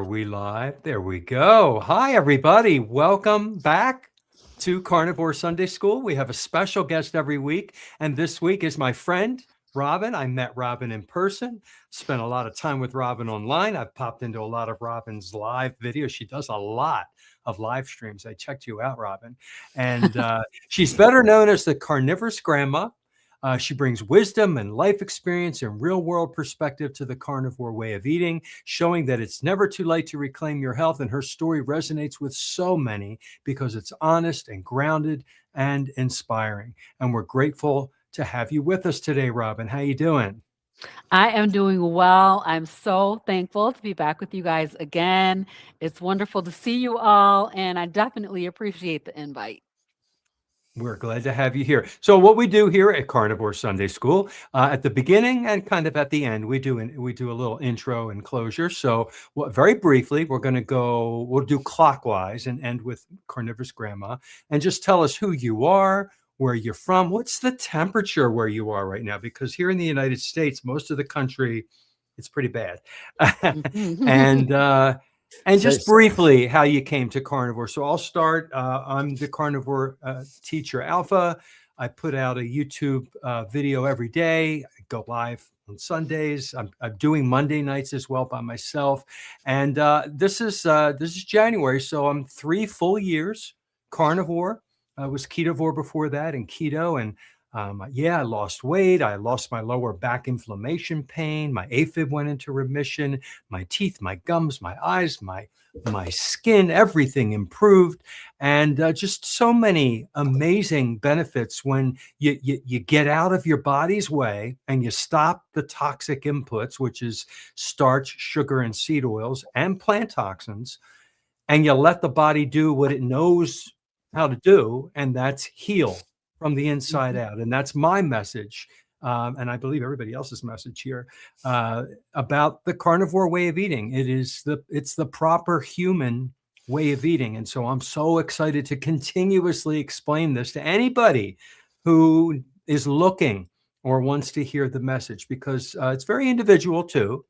we live? There we go. Hi, everybody. Welcome back to Carnivore Sunday School. We have a special guest every week, and this week is my friend, Robin. I met Robin in person, spent a lot of time with Robin online. I've popped into a lot of Robin's live videos. She does a lot of live streams. I checked you out, Robin. And she's better known as the Carnivorous Grandma. She brings wisdom and life experience and real world perspective to the carnivore way of eating, showing that it's never too late to reclaim your health. And her story resonates with so many because it's honest and grounded and inspiring. And we're grateful to have you with us today, Robin. How you doing? I am doing well. I'm so thankful to be back with you guys again. It's wonderful to see you all, and I definitely appreciate the invite. We're glad to have you here. So what we do here at Carnivore Sunday School, at the beginning and kind of at the end, we do a little intro and closure. So very briefly, we'll do clockwise and end with Carnivorous Grandma, and just tell us who you are, where you're from, what's the temperature where you are right now, because here in the United States, most of the country, it's pretty bad. And just briefly, how you came to carnivore. So I'll start. I'm the carnivore teacher Alpha. I put out a YouTube video every day. I go live on Sundays. I'm doing Monday nights as well by myself. And this is January, so I'm 3 full years carnivore. I was ketovore before that, and keto, and I lost weight. I lost my lower back inflammation pain. My AFib went into remission. My teeth, my gums, my eyes, my skin, everything improved. And just so many amazing benefits when you get out of your body's way and you stop the toxic inputs, which is starch, sugar, and seed oils and plant toxins, and you let the body do what it knows how to do, and that's heal from the inside out. And that's my message, and I believe everybody else's message here, about the carnivore way of eating. It's the proper human way of eating. And so I'm so excited to continuously explain this to anybody who is looking or wants to hear the message, because it's very individual too.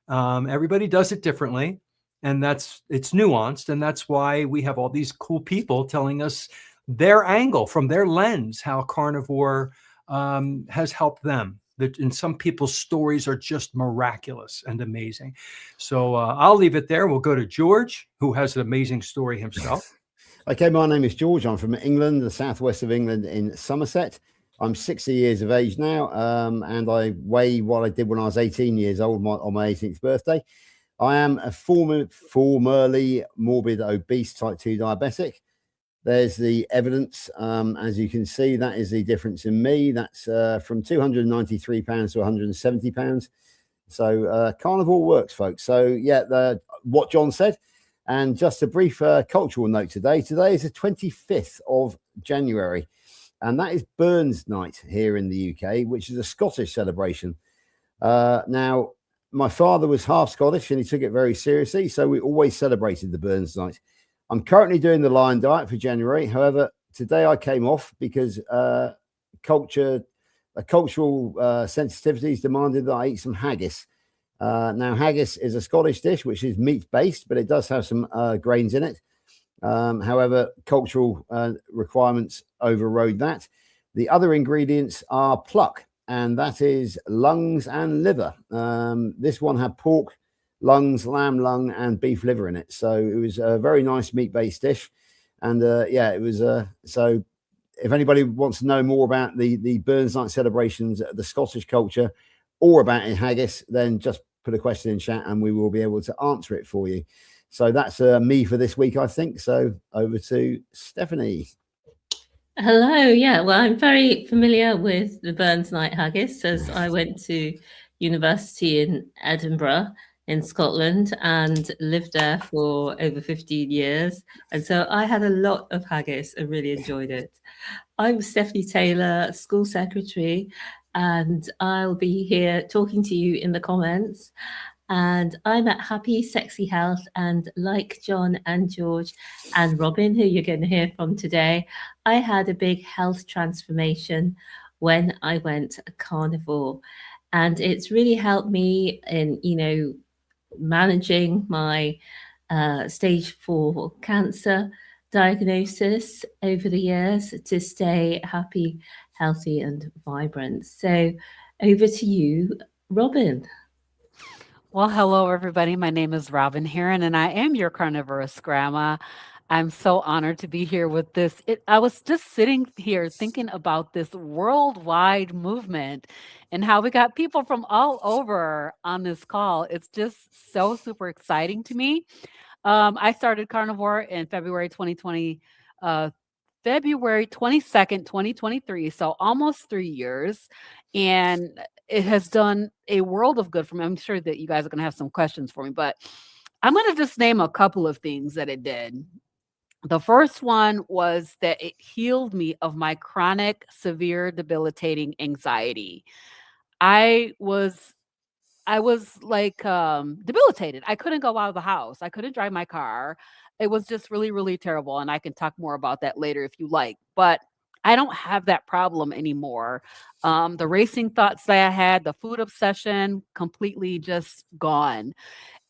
Everybody does it differently, and it's nuanced. And that's why we have all these cool people telling us their angle from their lens, how carnivore has helped them. And some people's stories are just miraculous and amazing. So I'll leave it there. We'll go to George, who has an amazing story himself. Okay, my name is George. I'm from England, the southwest of England in Somerset. I'm 60 years of age now, and I weigh what I did when I was 18 years old on my 18th birthday. I am a formerly morbid obese type 2 diabetic. There's the evidence. As you can see, that is the difference in me. That's from 293 pounds to 170 pounds. So carnivore works, folks. So yeah, what John said. And just a brief cultural note today. Today is the 25th of January, and that is Burns Night here in the UK, which is a Scottish celebration. Now, my father was half Scottish and he took it very seriously, so we always celebrated the Burns Night. I'm currently doing the Lion Diet for January. However, today I came off because cultural sensitivities demanded that I eat some haggis. Now, haggis is a Scottish dish, which is meat-based, but it does have some grains in it. However, cultural requirements overrode that. The other ingredients are pluck, and that is lungs and liver. This one had pork, lungs, lamb lung, and beef liver in it. So it was a very nice meat-based dish. And it was so if anybody wants to know more about the Burns Night celebrations, the Scottish culture, or about haggis, then just put a question in chat and we will be able to answer it for you. So that's me for this week, I think. So over to Stephanie. Hello. Yeah, well, I'm very familiar with the Burns Night haggis, as I went to university in Edinburgh in Scotland and lived there for over 15 years. And so I had a lot of haggis and really enjoyed it. I'm Stephanie Taylor, school secretary, and I'll be here talking to you in the comments. And I'm at Happy Sexy Health, and like John and George and Robin, who you're going to hear from today, I had a big health transformation when I went carnivore. And it's really helped me in, managing my stage 4 cancer diagnosis over the years to stay happy, healthy, and vibrant. So, over to you, Robin. Well, hello, everybody. My name is Robin Heron, and I am your carnivorous grandma. I'm so honored to be here with this. I was just sitting here thinking about this worldwide movement and how we got people from all over on this call. It's just so super exciting to me. I started Carnivore in February 2020, February 22nd, 2023, so almost 3 years, and it has done a world of good for me. I'm sure that you guys are gonna have some questions for me, but I'm gonna just name a couple of things that it did. The first one was that it healed me of my chronic, severe, debilitating anxiety. I was I was like, debilitated. I couldn't go out of the house. I couldn't drive my car. It was just really, really terrible. And I can talk more about that later if you like. But I don't have that problem anymore. The racing thoughts that I had, the food obsession, completely just gone.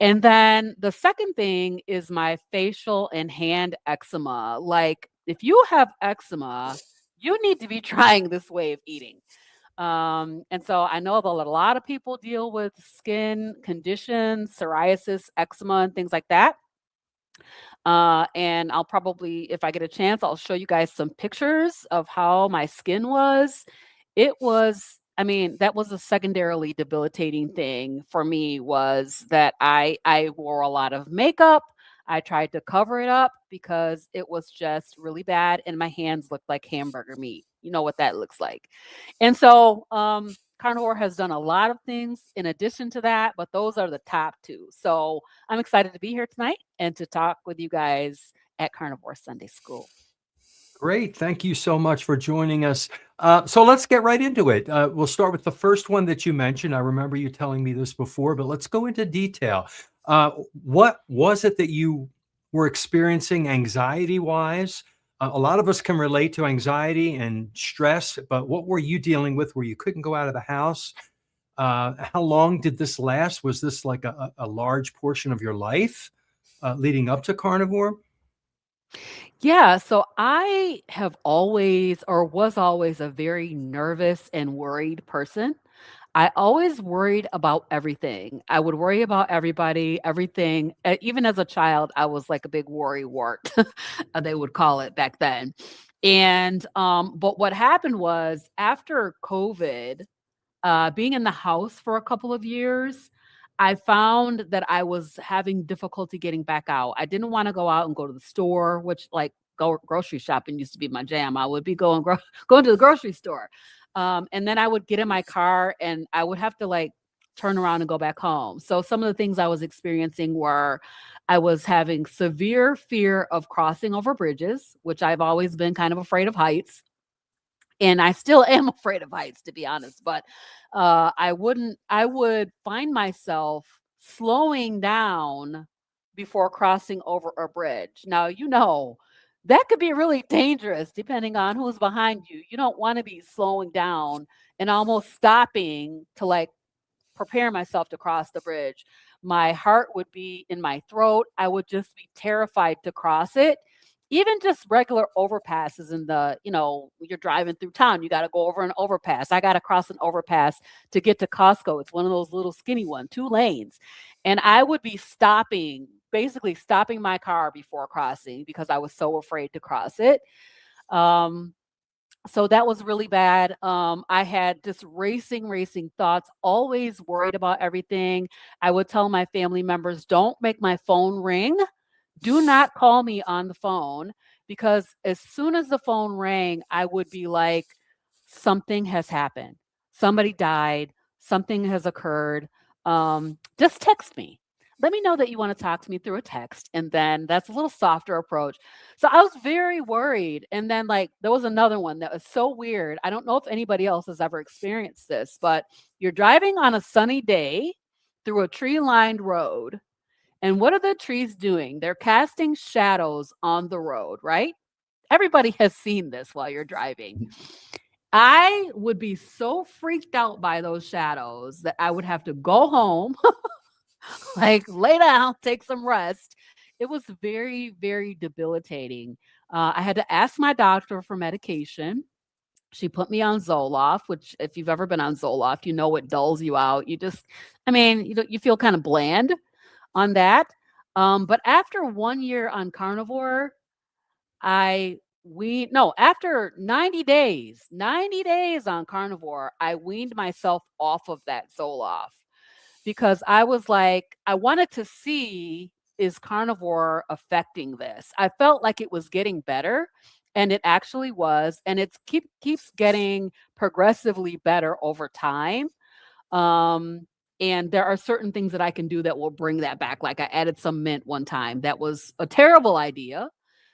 And then the second thing is my facial and hand eczema. Like, if you have eczema, you need to be trying this way of eating. And so I know that a lot of people deal with skin conditions, psoriasis, eczema, and things like that. And I'll probably, if I get a chance, I'll show you guys some pictures of how my skin was. It was, I mean, that was a secondarily debilitating thing for me was that I wore a lot of makeup. I tried to cover it up because it was just really bad and my hands looked like hamburger meat. You know what that looks like. And so Carnivore has done a lot of things in addition to that, but those are the top two. So I'm excited to be here tonight and to talk with you guys at Carnivore Sunday School. Great. Thank you so much for joining us. So let's get right into it. We'll start with the first one that you mentioned. I remember you telling me this before, but let's go into detail. What was it that you were experiencing anxiety-wise? A lot of us can relate to anxiety and stress, but what were you dealing with where you couldn't go out of the house? How long did this last? Was this like a large portion of your life leading up to Carnivore? Yeah, so I have always or was always a very nervous and worried person. I always worried about everything. I would worry about everybody, everything. Even as a child, I was like a big worry wart, they would call it back then. And but what happened was after COVID, being in the house for a couple of years, I found that I was having difficulty getting back out. I didn't want to go out and go to the store, which like grocery shopping used to be my jam. I would be going to the grocery store, and then I would get in my car and I would have to like turn around and go back home. So some of the things I was experiencing were I was having severe fear of crossing over bridges, which I've always been kind of afraid of heights. And I still am afraid of heights, to be honest, but I would find myself slowing down before crossing over a bridge. Now, that could be really dangerous depending on who's behind you. You don't want to be slowing down and almost stopping to like prepare myself to cross the bridge. My heart would be in my throat. I would just be terrified to cross it. Even just regular overpasses in you're driving through town, you got to go over an overpass. I got to cross an overpass to get to Costco. It's one of those little skinny ones, 2 lanes. And I would be basically stopping my car before crossing because I was so afraid to cross it. So that was really bad. I had just racing thoughts, always worried about everything. I would tell my family members, don't make my phone ring. Do not call me on the phone because as soon as the phone rang, I would be like, something has happened. Somebody died. Something has occurred. Just text me. Let me know that you want to talk to me through a text. And then that's a little softer approach. So I was very worried. And then like there was another one that was so weird. I don't know if anybody else has ever experienced this, but you're driving on a sunny day through a tree-lined road. And what are the trees doing? They're casting shadows on the road, right? Everybody has seen this while you're driving. I would be so freaked out by those shadows that I would have to go home Like, lay down, take some rest. It was very, very debilitating. I had to ask my doctor for medication. She put me on Zoloft, which, if you've ever been on Zoloft, you know it dulls you out. I mean, you feel kind of bland on that. But after 1 year on carnivore, after 90 days on carnivore, I weaned myself off of that Zoloft because I was like, I wanted to see, is carnivore affecting this? I felt like it was getting better, and it actually was, and keeps getting progressively better over time. Um, and there are certain things that I can do that will bring that back. Like I added some mint one time. That was a terrible idea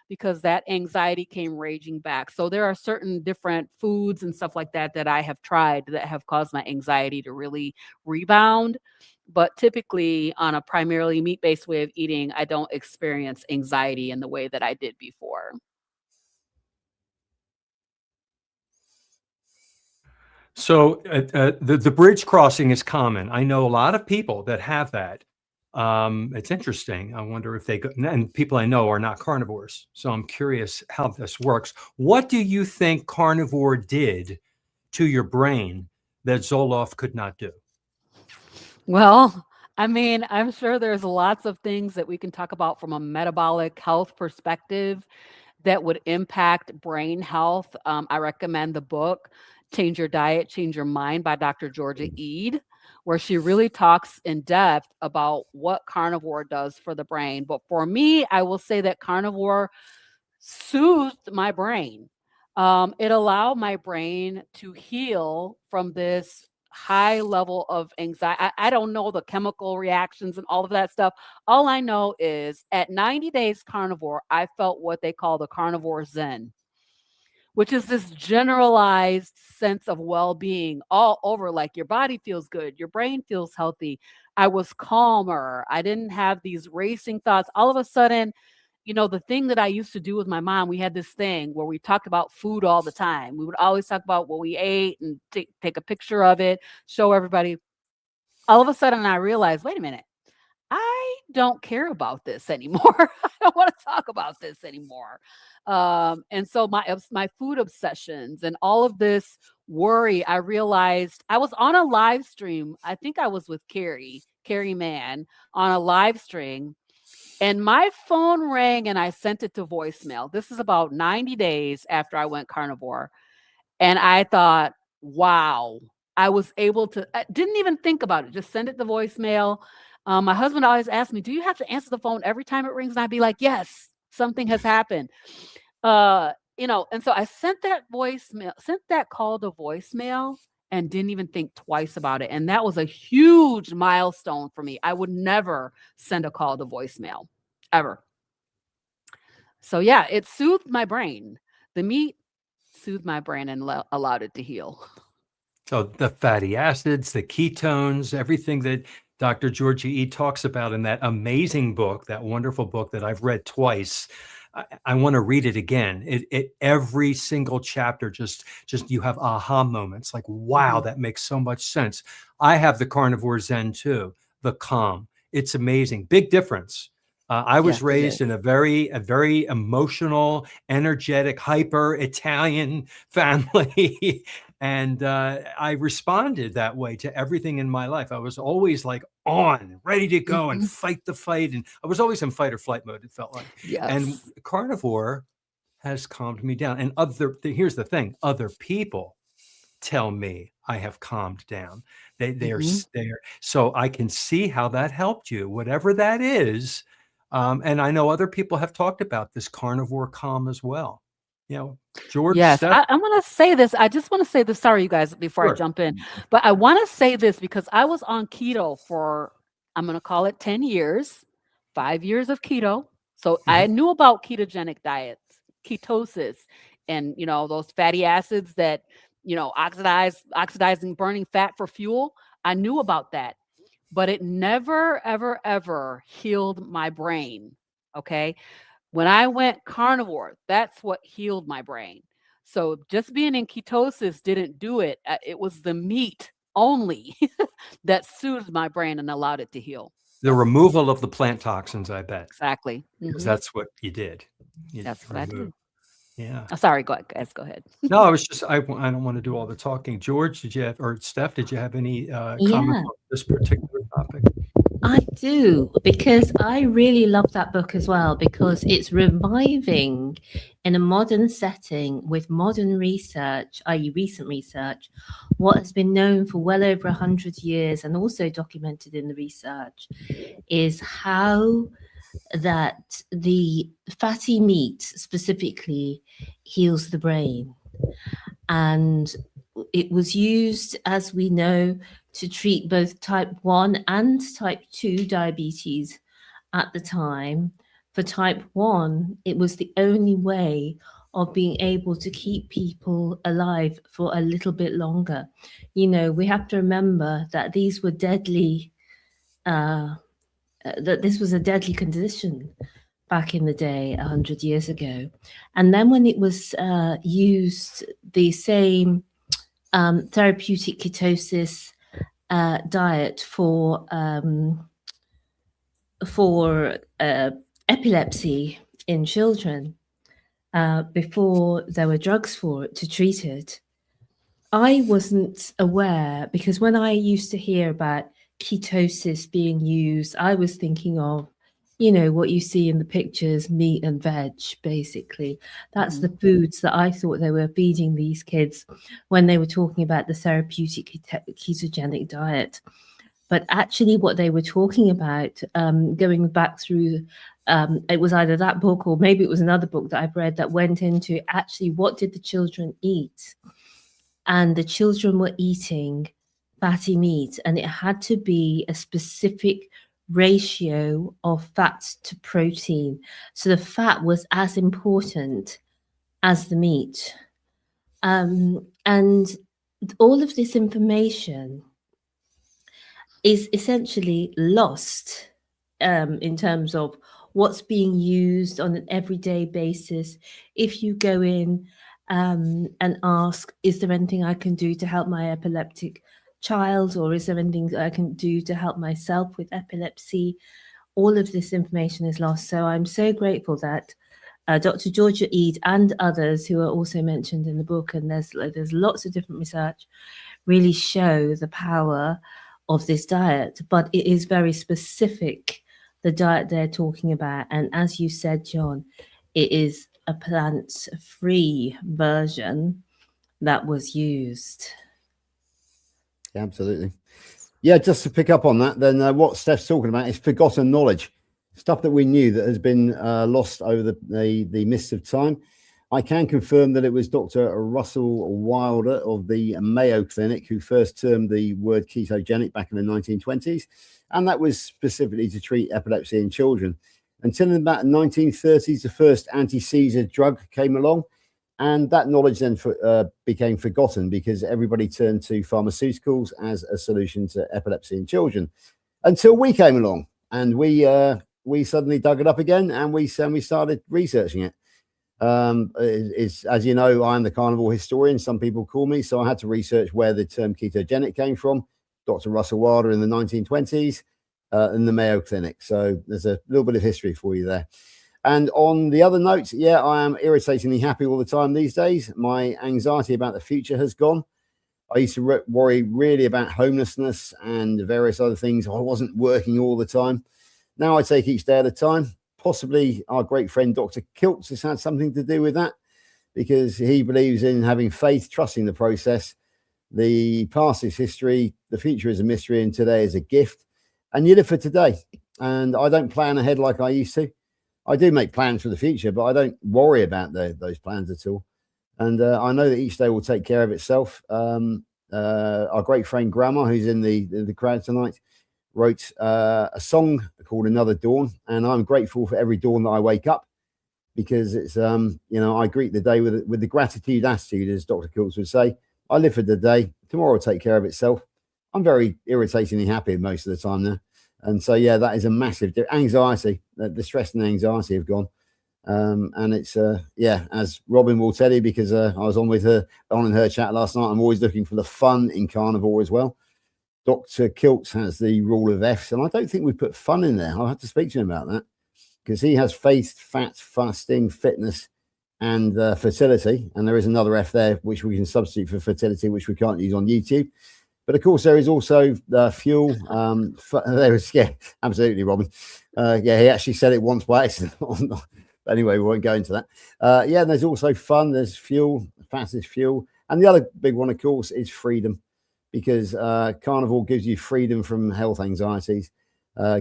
because that anxiety came raging back. So there are certain different foods and stuff like that that I have tried that have caused my anxiety to really rebound. But typically, on a primarily meat-based way of eating, I don't experience anxiety in the way that I did before. So the bridge crossing is common. I know a lot of people that have that. It's interesting. I wonder if they go, and people I know are not carnivores. So I'm curious how this works. What do you think carnivore did to your brain that Zoloft could not do? Well, I mean, I'm sure there's lots of things that we can talk about from a metabolic health perspective that would impact brain health. I recommend the book Change Your Diet, Change Your Mind by Dr. Georgia Ede, where she really talks in depth about what carnivore does for the brain. But for me, I will say that carnivore soothed my brain. It allowed my brain to heal from this high level of anxiety. I don't know the chemical reactions and all of that stuff. All I know is at 90 days carnivore, I felt what they call the carnivore zen, which is this generalized sense of well-being all over. Like your body feels good, your brain feels healthy. I was calmer. I didn't have these racing thoughts. All of a sudden, the thing that I used to do with my mom, we had this thing where we talked about food all the time. We would always talk about what we ate and take a picture of it, show everybody. All of a sudden, I realized, wait a minute, I don't care about this anymore. I don't want to talk about this anymore. And so my food obsessions and all of this worry, I realized I was on a live stream. I think I was with Carrie Mann on a live stream. And my phone rang and I sent it to voicemail. This is about 90 days after I went carnivore. And I thought, wow, I was able to, I didn't even think about it, just send it to voicemail. My husband always asked me, do you have to answer the phone every time it rings? And I'd be like, yes, something has happened. And so I sent that call to voicemail and didn't even think twice about it. And that was a huge milestone for me. I would never send a call to voicemail, ever. So yeah, it soothed my brain. The meat soothed my brain and allowed it to heal. So the fatty acids, the ketones, everything that Dr. Georgia E talks about in that amazing book, that wonderful book that I've read twice. I want to read it again. Every single chapter, just you have aha moments like, wow, that makes so much sense. I have the Carnivore Zen too, the calm. It's amazing. Big difference. I was raised in a very emotional, energetic, hyper Italian family. And I responded that way to everything in my life. I was always like on, ready to go and fight the fight. And I was always in fight or flight mode, it felt like. Yes. And carnivore has calmed me down. And here's the thing, other people tell me I have calmed down. They're so I can see how that helped you, whatever that is. And I know other people have talked about this carnivore calm as well. George. Yes, I want to say this. I just want to say this. Sorry, you guys, before I jump in, but I want to say this because I was on keto for, I'm going to call it 10 years, 5 years of keto. So I knew about ketogenic diets, ketosis, and, those fatty acids that, oxidizing, burning fat for fuel. I knew about that, but it never, ever, ever healed my brain. Okay. When I went carnivore, that's what healed my brain. So just being in ketosis didn't do it. It was the meat only that soothed my brain and allowed it to heal. the removal of the plant toxins, I bet, Exactly. because Mhm. that's what you did. That's what I did. Yeah. Oh, sorry, go ahead, guys. Go ahead. No, I was just, I don't want to do all the talking. George, did you have, or Steph, did you have any comments Yeah. on this particular topic? I do, because I really love that book as well, because it's reviving in a modern setting with modern research, i.e. recent research, what has been known for well over 100 years and also documented in the research is how that the fatty meat specifically heals the brain. And it was used, as we know, to treat both type 1 and type 2 diabetes at the time. For type 1, it was the only way of being able to keep people alive for a little bit longer. You know, we have to remember that these were deadly, that this was a deadly condition back in the day, 100 years ago. And then when it was used, the same therapeutic ketosis diet for epilepsy in children, before there were drugs for it to treat it, I wasn't aware, because when I used to hear about ketosis being used, I was thinking of, you know, what you see in the pictures, meat and veg, basically. That's the foods that I thought they were feeding these kids when they were talking about the therapeutic ketogenic diet. But actually what they were talking about, going back through, it was either that book or maybe it was another book that I've read that went into actually what did the children eat? And the children were eating fatty meat, and it had to be a specific ratio of fat to protein. So the fat was as important as the meat. And all of this information is essentially lost in terms of what's being used on an everyday basis. If you go in and ask, is there anything I can do to help my epileptic child, or is there anything that I can do to help myself with epilepsy? All of this information is lost. So I'm so grateful that Dr. Georgia Ede and others who are also mentioned in the book, and there's lots of different research, really show the power of this diet. But it is very specific, the diet they're talking about. And as you said, John, it is a plant-free version that was used. Yeah, absolutely. Yeah, just to pick up on that, then what Steph's talking about is forgotten knowledge, stuff that we knew that has been lost over the mists of time. I can confirm that it was Dr. Russell Wilder of the Mayo Clinic who first termed the word ketogenic back in the 1920s, and that was specifically to treat epilepsy in children. Until in about the 1930s, the first anti-seizure drug came along, and that knowledge then became forgotten because everybody turned to pharmaceuticals as a solution to epilepsy in children, until we came along, and we suddenly dug it up again, and we started researching it. As you know, I'm the carnivore historian, some people call me, so I had to research where the term ketogenic came from. Dr. Russell Wilder in the 1920s in the Mayo Clinic. So there's a little bit of history for you there. And on the other note, yeah, I am irritatingly happy all the time these days. My anxiety about the future has gone. I used to worry really about homelessness and various other things. I wasn't working all the time. Now I take each day at a time. Possibly our great friend Dr. Kiltz has had something to do with that, because he believes in having faith, trusting the process. The past is history, the future is a mystery, and today is a gift. And you live for today. And I don't plan ahead like I used to. I do make plans for the future, but I don't worry about those plans at all. And I know that each day will take care of itself. Our great friend Grandma, who's in the crowd tonight, wrote a song called Another Dawn, and I'm grateful for every dawn that I wake up, because it's I greet the day with the gratitude attitude, as Dr. Kiltz would say. I live for the day. Tomorrow will take care of itself. I'm very irritatingly happy most of the time now, and so yeah, that is a massive anxiety. The stress and anxiety have gone, and it's as Robin will tell you, because I was on in her chat last night. I'm always looking for the fun in carnivore as well. Dr. Kiltz has the rule of F's, and I don't think we put fun in there. I'll have to speak to him about that, because he has faith, fat, fasting, fitness, and fertility. And there is another F there, which we can substitute for fertility, which we can't use on YouTube. But of course, there is also fuel. There is, yeah, absolutely, Robin. Yeah, he actually said it once by accident. Anyway, we won't go into that. Yeah, and there's also fun. There's fuel. Fat is fuel. And the other big one, of course, is freedom, because carnivore gives you freedom from health anxieties,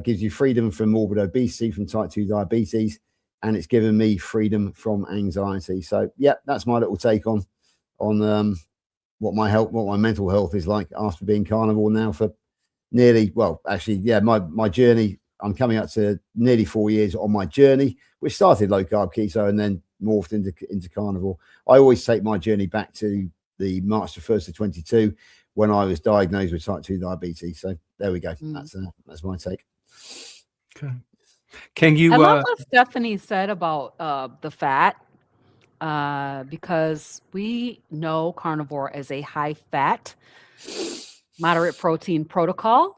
gives you freedom from morbid obesity, from type 2 diabetes, and it's given me freedom from anxiety. So, yeah, that's my little take on what my mental health is like after being carnivore now for nearly, well, actually, yeah, my journey. I'm coming up to nearly 4 years on my journey, which started low carb keto and then morphed into carnivore. I always take my journey back to the March the 1st of 22, when I was diagnosed with type 2 diabetes. So there we go. That's my take. Okay. Can you? I love what Stephanie said about the fat, because we know carnivore as a high fat, moderate protein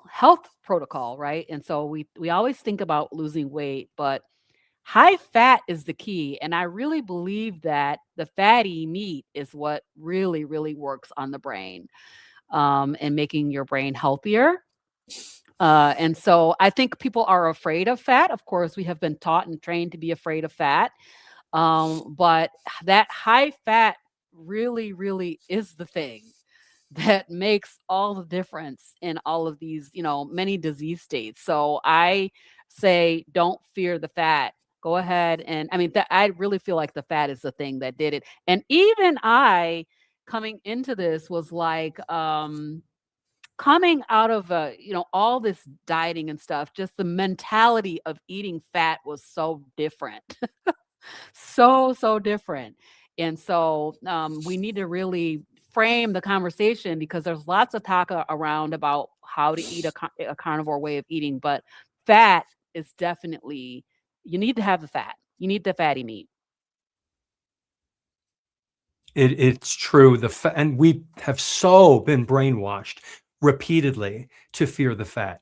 health protocol, right? And so we always think about losing weight, but high fat is the key. And I really believe that the fatty meat is what really, really works on the brain, and making your brain healthier. And so I think people are afraid of fat. Of course, we have been taught and trained to be afraid of fat. But that high fat really, really is the thing that makes all the difference in all of these, many disease states. So I say, don't fear the fat. Go ahead. And I mean, I really feel like the fat is the thing that did it. And even I, coming into this, was like, coming out of all this dieting and stuff, just the mentality of eating fat was so different. So different. And so we need to really frame the conversation, because there's lots of talk around about how to eat a carnivore way of eating, but fat is definitely, you need to have the fat. You need the fatty meat. It's true. And we have so been brainwashed repeatedly to fear the fat.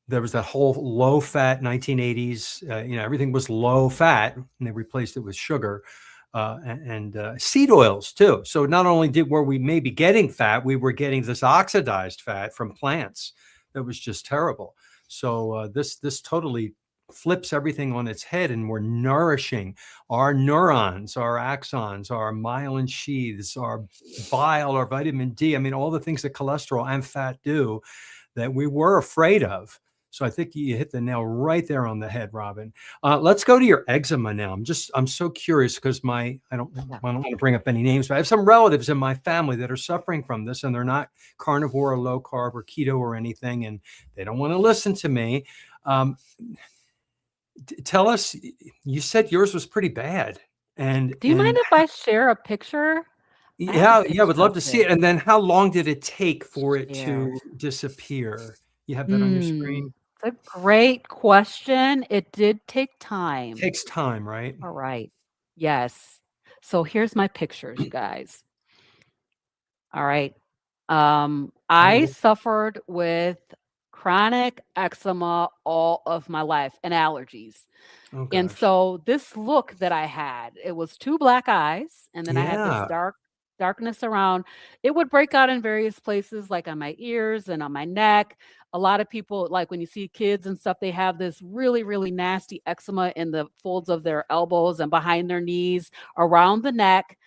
There was that whole low fat 1980s. Everything was low fat, and they replaced it with sugar and seed oils too. So not only were we maybe getting fat, we were getting this oxidized fat from plants that was just terrible. So this totally flips everything on its head, and we're nourishing our neurons, our axons, our myelin sheaths, our bile, our vitamin D. I mean, all the things that cholesterol and fat do that we were afraid of. So I think you hit the nail right there on the head, Robin. Let's go to your eczema now. I'm so curious, because I don't want to bring up any names, but I have some relatives in my family that are suffering from this, and they're not carnivore or low carb or keto or anything, and they don't want to listen to me. Tell us, you said yours was pretty bad. And do you mind if I share a picture? Yeah, would love to see it. And then how long did it take for it to disappear? You have that on your screen? It's a great question. It did take time. Takes time, right? All right. Yes. So here's my pictures, you guys. All right. I suffered with chronic eczema all of my life and allergies. Oh, and gosh. so this look that I had, it was 2 black eyes, and then I had this darkness around. It would break out in various places, like on my ears and on my neck. A lot of people, like when you see kids and stuff, they have this really, really nasty eczema in the folds of their elbows and behind their knees, around the neck.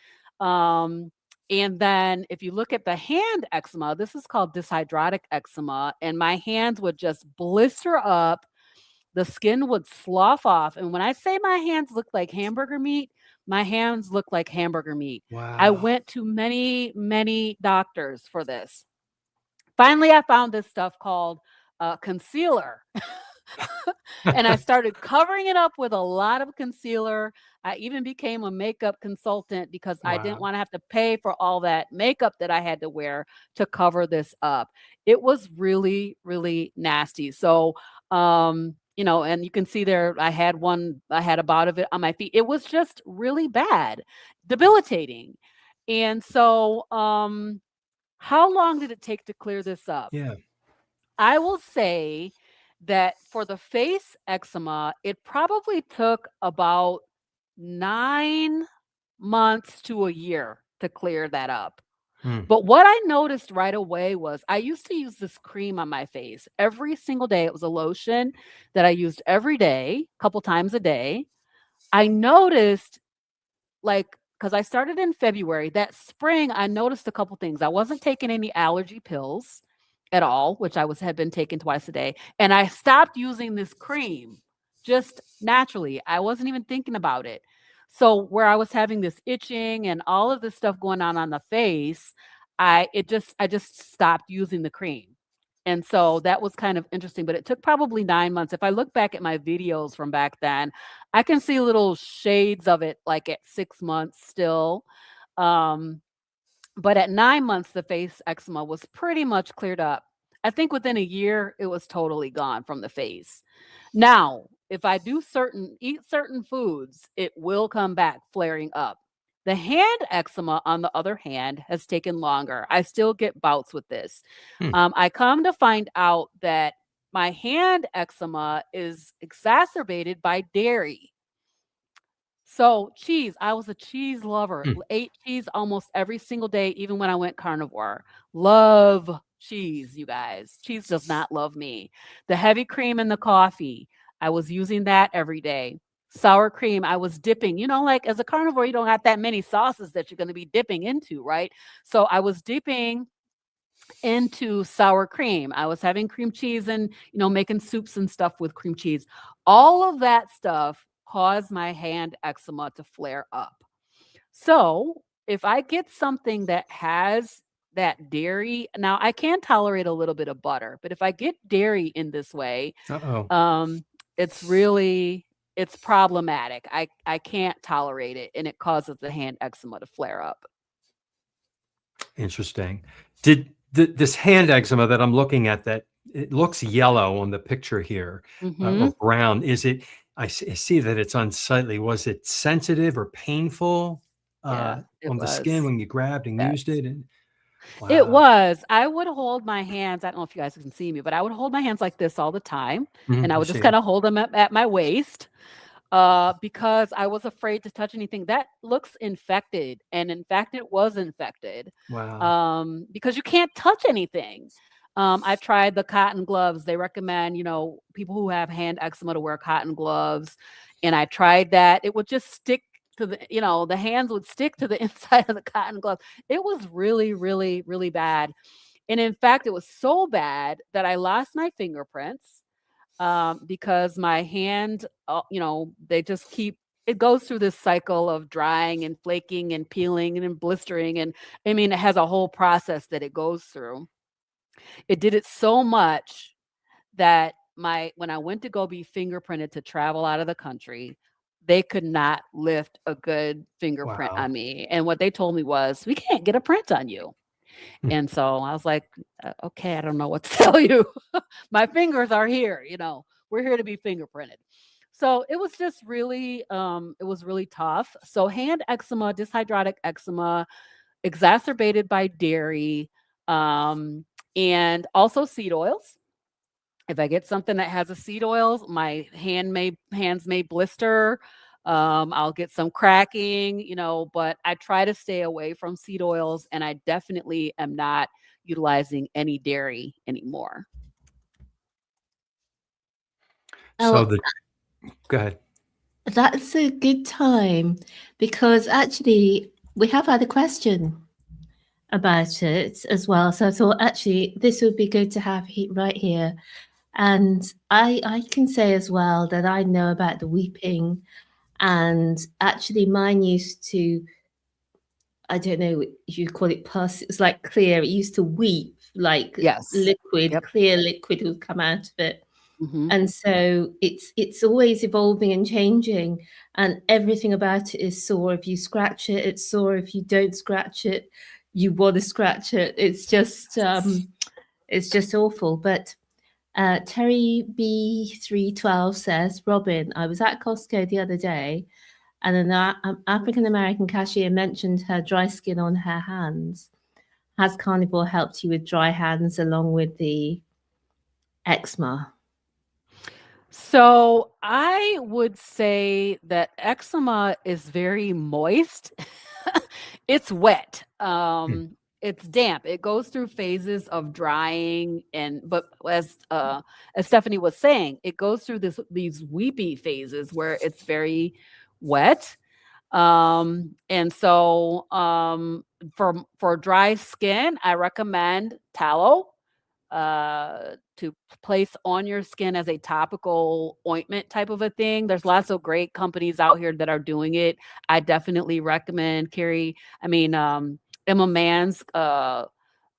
And then if you look at the hand eczema, this is called dyshydrotic eczema, and my hands would just blister up. The skin would slough off. And when I say my hands look like hamburger meat, my hands look like hamburger meat. Wow. I went to many, many doctors for this. Finally, I found this stuff called concealer. And I started covering it up with a lot of concealer. I even became a makeup consultant, because I didn't want to have to pay for all that makeup that I had to wear to cover this up. It was really, really nasty. So, and you can see there, I had a bout of it on my feet. It was just really bad, debilitating. And so, how long did it take to clear this up? Yeah. I will say that for the face eczema, it probably took about 9 months to a year to clear that up. Hmm. But what I noticed right away was I used to use this cream on my face every single day. It was a lotion that I used every day, a couple times a day. I noticed, like, because I started in February, that spring, I noticed a couple things. I wasn't taking any allergy pills at all, which had been taking twice a day. And I stopped using this cream just naturally. I wasn't even thinking about it. So where I was having this itching and all of this stuff going on the face, I just stopped using the cream. And so that was kind of interesting, but it took probably 9 months. If I look back at my videos from back then, I can see little shades of it like at 6 months still. Um, but at 9 months, the face eczema was pretty much cleared up. I think within a year, it was totally gone from the face. Now, if I eat certain foods, it will come back flaring up. The hand eczema, on the other hand, has taken longer. I still get bouts with this. Hmm. I come to find out that my hand eczema is exacerbated by dairy. So cheese, I was a cheese lover. Hmm. Ate cheese almost every single day, even when I went carnivore. Love cheese, you guys. Cheese does not love me. The heavy cream in the coffee, I was using that every day. Sour cream, I was dipping. Like as a carnivore, you don't have that many sauces that you're going to be dipping into, right? So I was dipping into sour cream. I was having cream cheese and, making soups and stuff with cream cheese. All of that stuff caused my hand eczema to flare up. So if I get something that has that dairy, now I can tolerate a little bit of butter, but if I get dairy in this way, Uh-oh. it's it's problematic. I can't tolerate it, and it causes the hand eczema to flare up. Interesting. Did this hand eczema that I'm looking at, that it looks yellow on the picture here, or brown, is it? I see that it's unsightly. Was it sensitive or painful Yeah, it on the skin was. when you grabbed and Yes. used it? And It wow. was. I would hold my hands. I don't know if you guys can see me, but I would hold my hands like this all the time, and I I would just see kind it. of hold them at my waist, because I was afraid to touch anything that looks infected, and in fact, it was infected. Wow. Because you can't touch anything. I tried the cotton gloves. They recommend, people who have hand eczema to wear cotton gloves, and I tried that. It would just stick to the hands would stick to the inside of the cotton glove. It was really, really, really bad. And in fact, it was so bad that I lost my fingerprints, because my hand, they just it goes through this cycle of drying and flaking and peeling and blistering. And I mean, it has a whole process that it goes through. It did it so much that when I went to go be fingerprinted to travel out of the country, they could not lift a good fingerprint Wow. on me. And what they told me was, we can't get a print on you. Hmm. And so I was like, okay, I don't know what to tell you. My fingers are here, we're here to be fingerprinted. So it was just really, it was really tough. So hand eczema, dyshydrotic eczema, exacerbated by dairy, and also seed oils. If I get something that has a seed oils, my hands may blister. I'll get some cracking, but I try to stay away from seed oils, and I definitely am not utilizing any dairy anymore. So Oh, go ahead. that's a good time because actually we have had a question about it as well. So I thought actually this would be good to have right here. And I can say as well that I know about the weeping, and actually mine used to, I don't know if you call it pus, it's like clear. It used to weep like Yes. liquid, Yep. clear liquid would come out of it. Mhm. And so it's always evolving and changing, and everything about it is sore. If you scratch it, it's sore. If you don't scratch it, you want to scratch it. It's just awful. But Terry B312 says, Robin, I was at Costco the other day, and an African American cashier mentioned her dry skin on her hands. Has Carnivore helped you with dry hands along with the eczema? So I would say that eczema is very moist. It's wet. It's damp. It goes through phases of drying, but as Stephanie was saying, it goes through these weepy phases where it's very wet. And so for dry skin, I recommend tallow to place on your skin as a topical ointment type of a thing. There's lots of great companies out here that are doing it. I definitely recommend Emma Mann's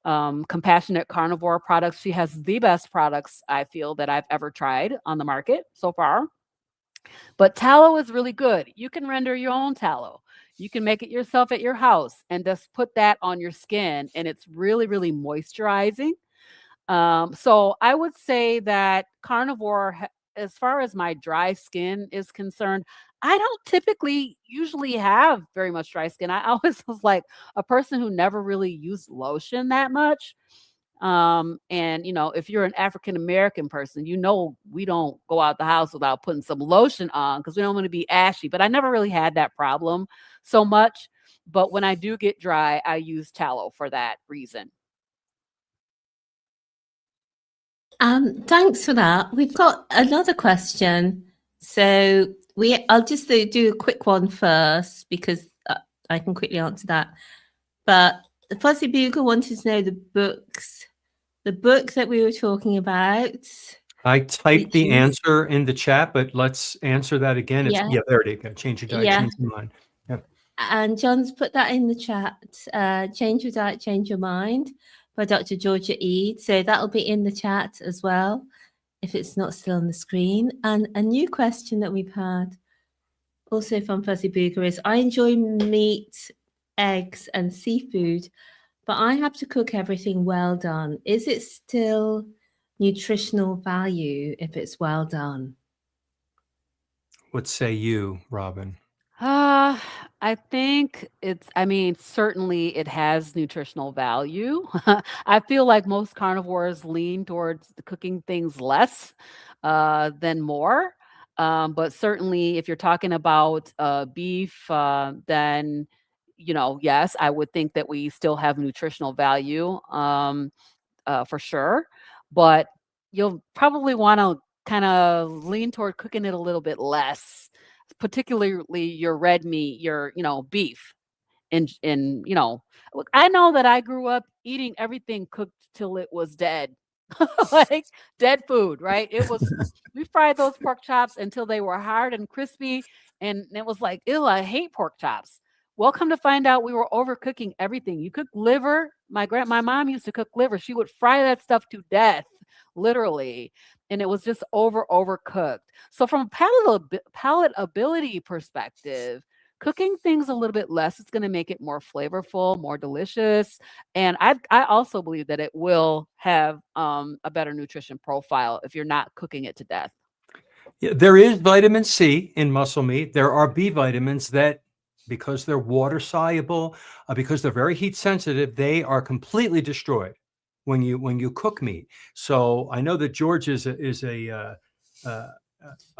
Compassionate Carnivore products. She has the best products I feel that I've ever tried on the market so far. But tallow is really good. You can render your own tallow. You can make it yourself at your house and just put that on your skin, and it's really, really moisturizing. So I would say that Carnivore, as far as my dry skin is concerned, I don't typically usually have very much dry skin. I always was like a person who never really used lotion that much. And if you're an African American person, we don't go out the house without putting some lotion on because we don't want to be ashy. But I never really had that problem so much. But when I do get dry, I use tallow for that reason. Thanks for that. We've got another question. So I'll just do a quick one first because I can quickly answer that. But the Fuzzy Bugle wanted to know the book that we were talking about. I typed the answer in the chat, but let's answer that again. There it is. Change your diet, change your mind. Yep. And John's put that in the chat. Change your diet, change your mind, by Dr. Georgia Ede. So that'll be in the chat as well, if it's not still on the screen. And a new question that we've had also from Fuzzy Booger is, I enjoy meat, eggs, and seafood, but I have to cook everything well done. Is it still nutritional value if it's well done? What say you, Robin? I think certainly it has nutritional value. I feel like most carnivores lean towards cooking things less than more. But certainly if you're talking about beef, then, yes, I would think that we still have nutritional value for sure. But you'll probably want to kind of lean toward cooking it a little bit less, particularly your red meat, your beef. And I know that I grew up eating everything cooked till it was dead. Like dead food, right? We fried those pork chops until they were hard and crispy, and it was like, ew, I hate pork chops. Well, come to find out, we were overcooking everything. You cook liver. My mom used to cook liver. She would fry that stuff to death, literally, and it was just overcooked. So from a palatability perspective, cooking things a little bit less is going to make it more flavorful, more delicious. And I also believe that it will have a better nutrition profile if you're not cooking it to death. Yeah, there is vitamin C in muscle meat. There are B vitamins that, because they're water soluble, because they're very heat sensitive, they are completely destroyed when you cook meat. So I know that George is a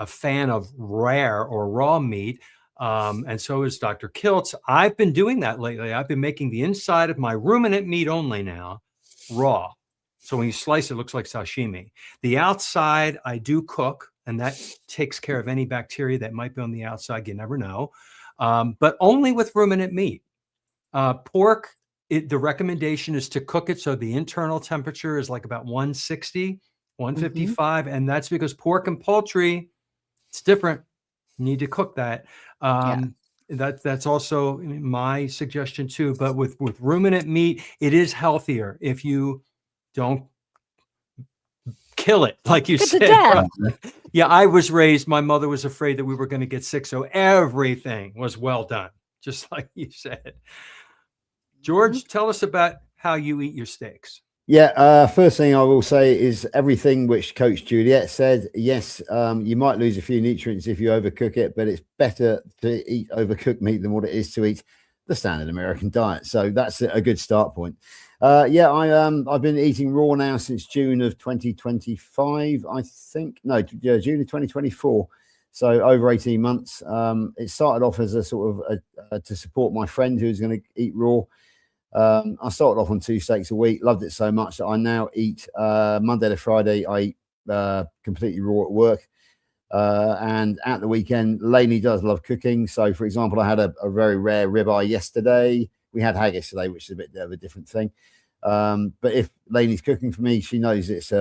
fan of rare or raw meat. And so is Dr. Kiltz. I've been doing that lately. I've been making the inside of my ruminant meat only now raw. So when you slice it, it looks like sashimi. The outside I do cook, and that takes care of any bacteria that might be on the outside. You never know. But only with ruminant meat. Pork, the recommendation is to cook it so the internal temperature is like about 160, 155. And that's because pork and poultry, it's different. You need to cook that. That's also my suggestion too. But with ruminant meat, it is healthier if you don't kill it, like you said. Yeah, I was raised, my mother was afraid that we were going to get sick, so everything was well done, just like you said. George, tell us about how you eat your steaks. Yeah, first thing I will say is everything which Coach Juliet said. Yes, you might lose a few nutrients if you overcook it, but it's better to eat overcooked meat than what it is to eat the standard American diet. So that's a good start point. I've been eating raw now since June of 2025, I think. No, June of 2024. So over 18 months. It started off as a sort of to support my friend who was going to eat raw. I started off on 2 steaks a week, loved it so much that I now eat Monday to Friday. I eat completely raw at work. And at the weekend, Lainey does love cooking. So, for example, I had a very rare ribeye yesterday. We had haggis today, which is a bit of a different thing. But if Lainey's cooking for me, she knows it's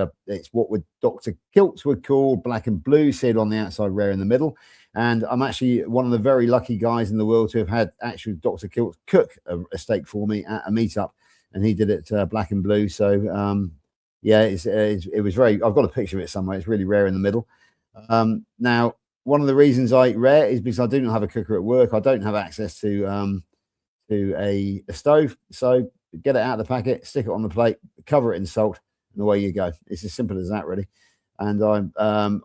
what Dr. Kiltz would call black and blue, seared on the outside, rare in the middle. And I'm actually one of the very lucky guys in the world to have had actually Dr. Kiltz cook a steak for me at a meetup, and he did it black and blue. So it was very. I've got a picture of it somewhere. It's really rare in the middle. Now, one of the reasons I eat rare is because I do not have a cooker at work. I don't have access to a stove. So get it out of the packet, stick it on the plate, cover it in salt, and away you go. It's as simple as that, really. And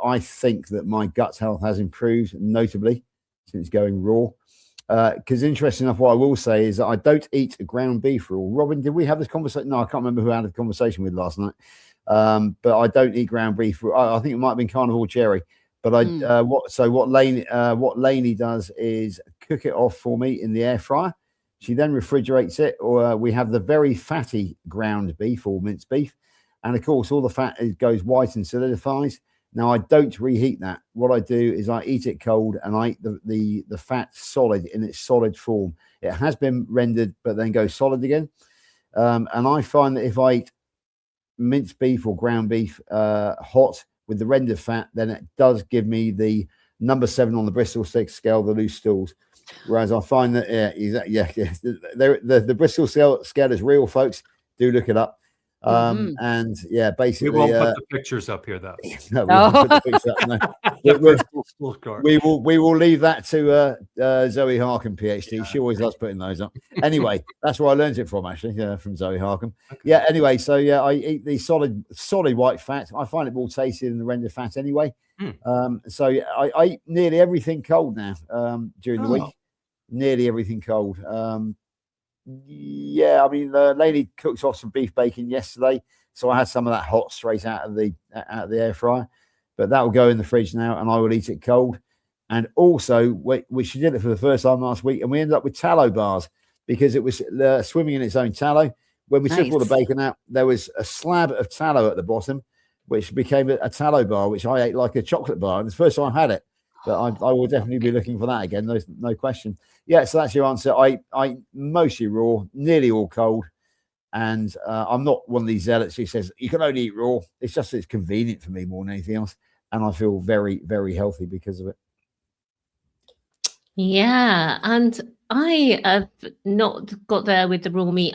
I think that my gut health has improved notably since going raw. Because interesting enough, what I will say is that I don't eat ground beef raw. Robin, did we have this conversation? No, I can't remember who I had a conversation with last night. But I don't eat ground beef. I think it might have been Carnivore Cherry. But what Lainey does is cook it off for me in the air fryer. She then refrigerates it, or we have the very fatty ground beef or minced beef, and of course all the fat goes white and solidifies. Now I don't reheat that. What I do is I eat it cold, and I eat the fat solid in its solid form. It has been rendered, but then goes solid again. And I find that if I eat minced beef or ground beef hot with the rendered fat, then it does give me the number 7 on the Bristol stick scale, the loose stools. Whereas I find that the Bristol scale is real, folks. Do look it up. And yeah, basically we won't put the pictures up here though. No, we won't put the pictures up, no. We will leave that to Zoe Harkin, PhD. Yeah. She always loves putting those up. Anyway, that's where I learned it from, actually, from Zoe Harkin. Okay. Yeah. Anyway, so yeah, I eat the solid white fat. I find it more tasty than the rendered fat anyway. So I eat nearly everything cold now during the week. Nearly everything cold. Yeah, I mean, Lainey cooked off some beef bacon yesterday, so I had some of that hot straight out of the air fryer. But that will go in the fridge now, and I will eat it cold. And also, she did it for the first time last week, and we ended up with tallow bars because it was swimming in its own tallow. When we took all the bacon out, there was a slab of tallow at the bottom, which became a tallow bar, which I ate like a chocolate bar. And it's the first time I had it. But I will definitely be looking for that again. No question. Yeah, so that's your answer. I mostly raw, nearly all cold. And I'm not one of these zealots who says you can only eat raw. It's just it's convenient for me more than anything else. And I feel very, very healthy because of it. Yeah. And I have not got there with the raw meat.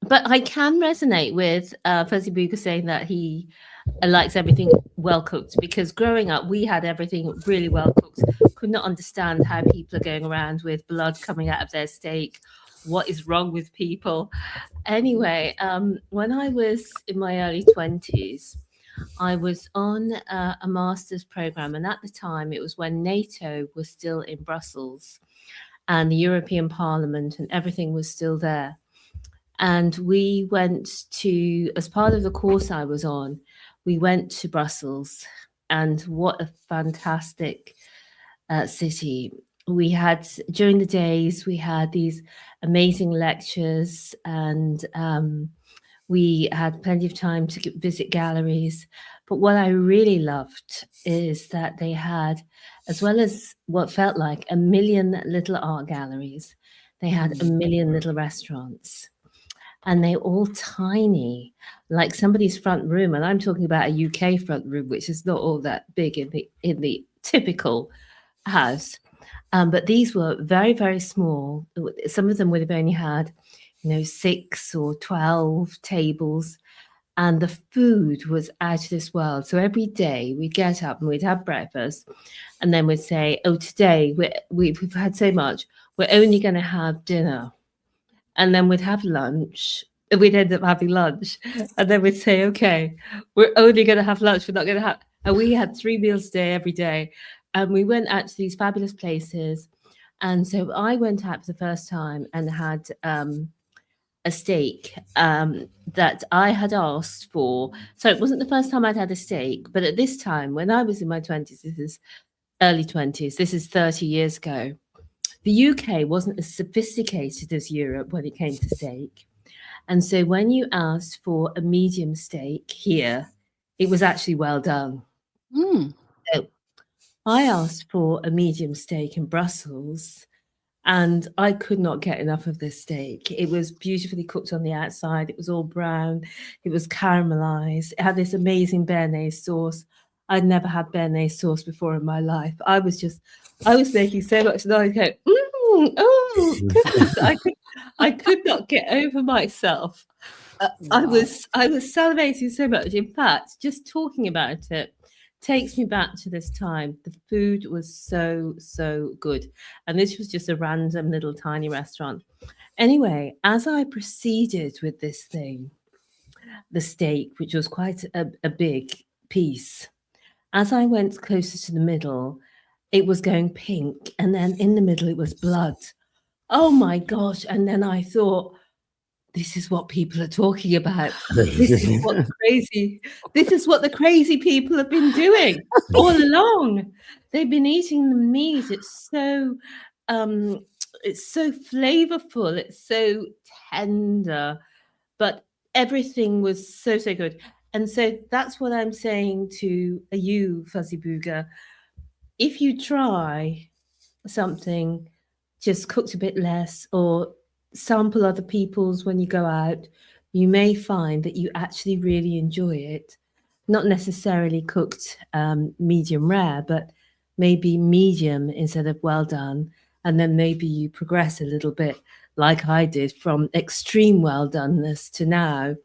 But I can resonate with Fuzzy Booger saying that he likes everything well cooked, because growing up we had everything really well cooked. Could not understand how people are going around with blood coming out of their steak. What is wrong with people? Anyway, when I was in my early 20s, I was on a master's program, and at the time it was when NATO was still in Brussels and the European Parliament and everything was still there. And we went to, as part of the course I was on, we went to Brussels, and what a fantastic city. We had, during the days, we had these amazing lectures, and we had plenty of time to visit galleries. But what I really loved is that they had, as well as what felt like 1 million little art galleries, they had 1 million little restaurants. And they're all tiny, like somebody's front room. And I'm talking about a UK front room, which is not all that big in the typical house. But these were very, very small. Some of them would have only had, 6 or 12 tables. And the food was out of this world. So every day we'd get up and we'd have breakfast. And then we'd say, oh, today we've had so much, we're only going to have dinner. And then we'd have lunch. We'd end up having lunch. And then we'd say, okay, we're only going to have lunch. We're not going to have. And we had 3 meals a day, every day. And we went out to these fabulous places. And so I went out for the first time and had a steak that I had asked for. So it wasn't the first time I'd had a steak, but at this time, when I was in my 20s, this is early 20s, this is 30 years ago, the UK wasn't as sophisticated as Europe when it came to steak. And so when you asked for a medium steak here, it was actually well done. Mm. So I asked for a medium steak in Brussels, and I could not get enough of this steak. It was beautifully cooked on the outside. It was all brown. It was caramelized. It had this amazing béarnaise sauce. I'd never had béarnaise sauce before in my life. I was making so much noise. Going, oh, goodness. I could not get over myself. I was salivating so much. In fact, just talking about it takes me back to this time. The food was so good. And this was just a random little tiny restaurant. Anyway, as I proceeded with this thing, the steak, which was quite a big piece, as I went closer to the middle, it was going pink. And then in the middle, it was blood. Oh my gosh. And then I thought, this is what people are talking about. This is what the crazy people have been doing all along. They've been eating the meat. It's so flavorful. It's so tender, but everything was so good. And so that's what I'm saying to you, Fuzzy Booger. If you try something just cooked a bit less, or sample other people's when you go out, you may find that you actually really enjoy it. Not necessarily cooked medium rare, but maybe medium instead of well done. And then maybe you progress a little bit, like I did, from extreme well doneness to now.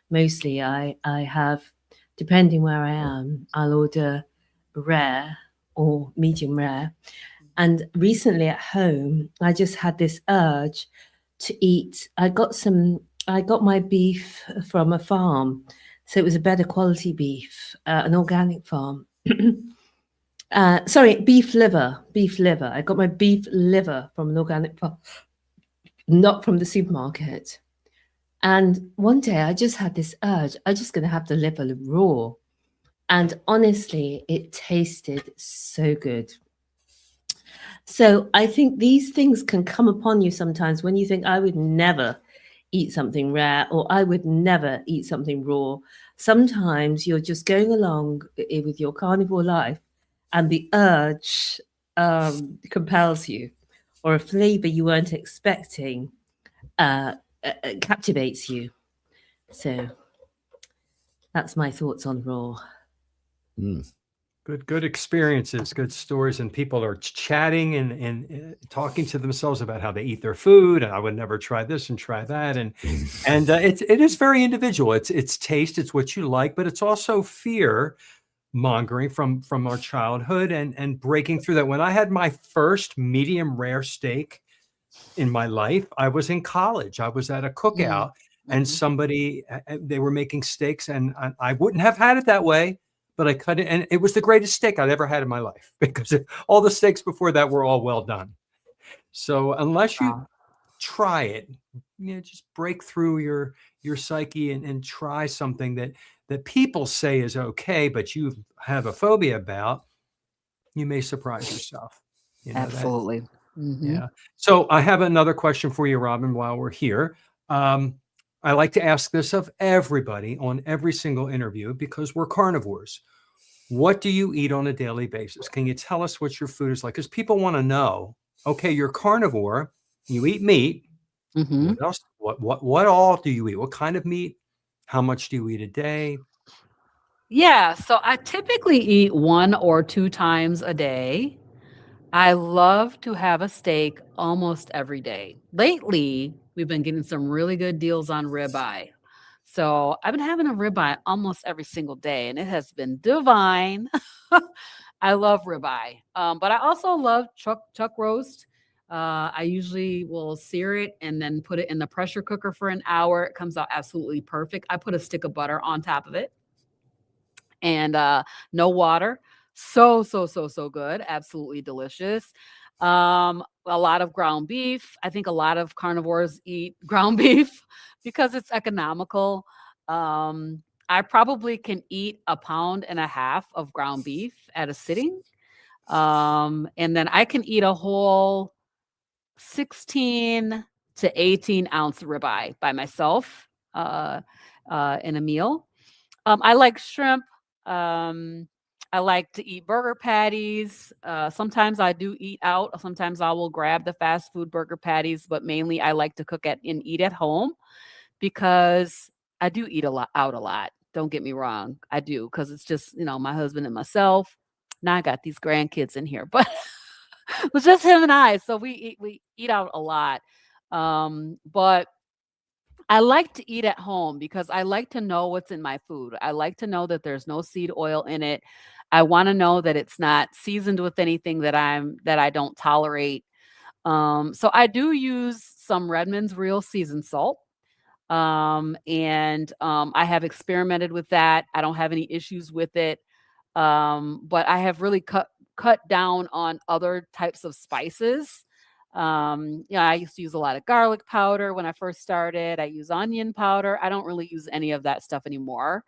Mostly I have, depending where I am, I'll order rare or medium rare. And recently at home, I just had this urge to eat. I got my beef from a farm, so it was a better quality beef, an organic farm. Sorry, beef liver. I got my beef liver from an organic farm, not from the supermarket. And one day I just had this urge. I'm just going to have the liver raw. And honestly, it tasted so good. So I think these things can come upon you sometimes when you think, I would never eat something rare, or I would never eat something raw. Sometimes you're just going along with your carnivore life and the urge compels you, or a flavor you weren't expecting captivates you. So that's my thoughts on raw. Mm. Good experiences, good stories, and people are chatting and talking to themselves about how they eat their food. And I would never try this and try that, and it is very individual. It's taste, it's what you like, but it's also fear mongering from our childhood and breaking through that. When I had my first medium rare steak in my life, I was in college. I was at a cookout, and somebody they were making steaks, and I wouldn't have had it that way. But I cut it, and it was the greatest steak I'd ever had in my life, because all the steaks before that were all well done. So unless you try it, just break through your psyche and try something that people say is okay, but you have a phobia about, you may surprise yourself. Absolutely. Yeah. So I have another question for you, Robin, while we're here. I like to ask this of everybody on every single interview, because we're carnivores. What do you eat on a daily basis? Can you tell us what your food is like? Because people want to know, okay, you're carnivore, you eat meat. What else? What all do you eat? What kind of meat? How much do you eat a day? Yeah, so I typically eat 1 or 2 times a day. I love to have a steak almost every day. Lately, we've been getting some really good deals on ribeye. So I've been having a ribeye almost every single day, and it has been divine. I love ribeye, but I also love chuck roast. I usually will sear it and then put it in the pressure cooker for an hour. It comes out absolutely perfect. I put a stick of butter on top of it, and no water. So good. Absolutely delicious. A lot of ground beef. I think a lot of carnivores eat ground beef because it's economical. I probably can eat 1.5 pounds of ground beef at a sitting. And then I can eat a whole 16 to 18 ounce ribeye by myself in a meal. I like shrimp. Um, I like to eat burger patties. Sometimes I do eat out. Sometimes I will grab the fast food burger patties, but mainly I like to cook and eat at home because I do eat a lot. Don't get me wrong. I do because it's just, my husband and myself. Now I got these grandkids in here, but it was just him and I. So we eat out a lot. But I like to eat at home because I like to know what's in my food. I like to know that there's no seed oil in it. I want to know that it's not seasoned with anything that I don't tolerate. So I do use some Redmond's real seasoned salt. And I have experimented with that. I don't have any issues with it. But I have really cut down on other types of spices. I used to use a lot of garlic powder when I first started. I use onion powder. I don't really use any of that stuff anymore.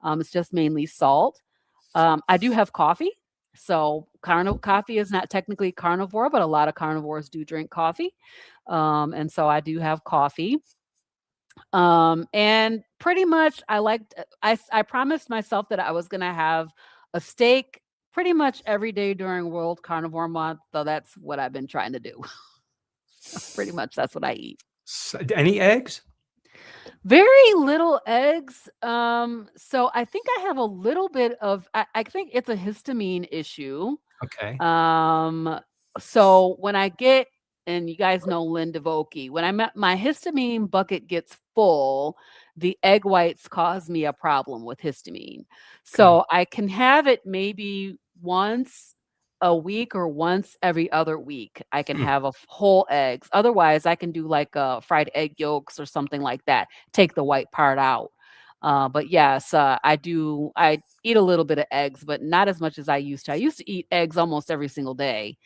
It's just mainly salt. I do have coffee. So coffee is not technically carnivore, but a lot of carnivores do drink coffee. And so I do have coffee. And pretty much I promised myself that I was going to have a steak pretty much every day during World Carnivore Month. So that's what I've been trying to do. Pretty much that's what I eat. Any eggs? Very little eggs. So I think I have a little bit of, I think it's a histamine issue. Okay. So when I get, and you guys know Linda Volke, when my histamine bucket gets full, the egg whites cause me a problem with histamine. So I can have it maybe once a week or once every other week. I can have whole eggs. Otherwise, I can do like fried egg yolks or something like that. Take the white part out. But yes, I eat a little bit of eggs, but not as much as I used to. I used to eat eggs almost every single day.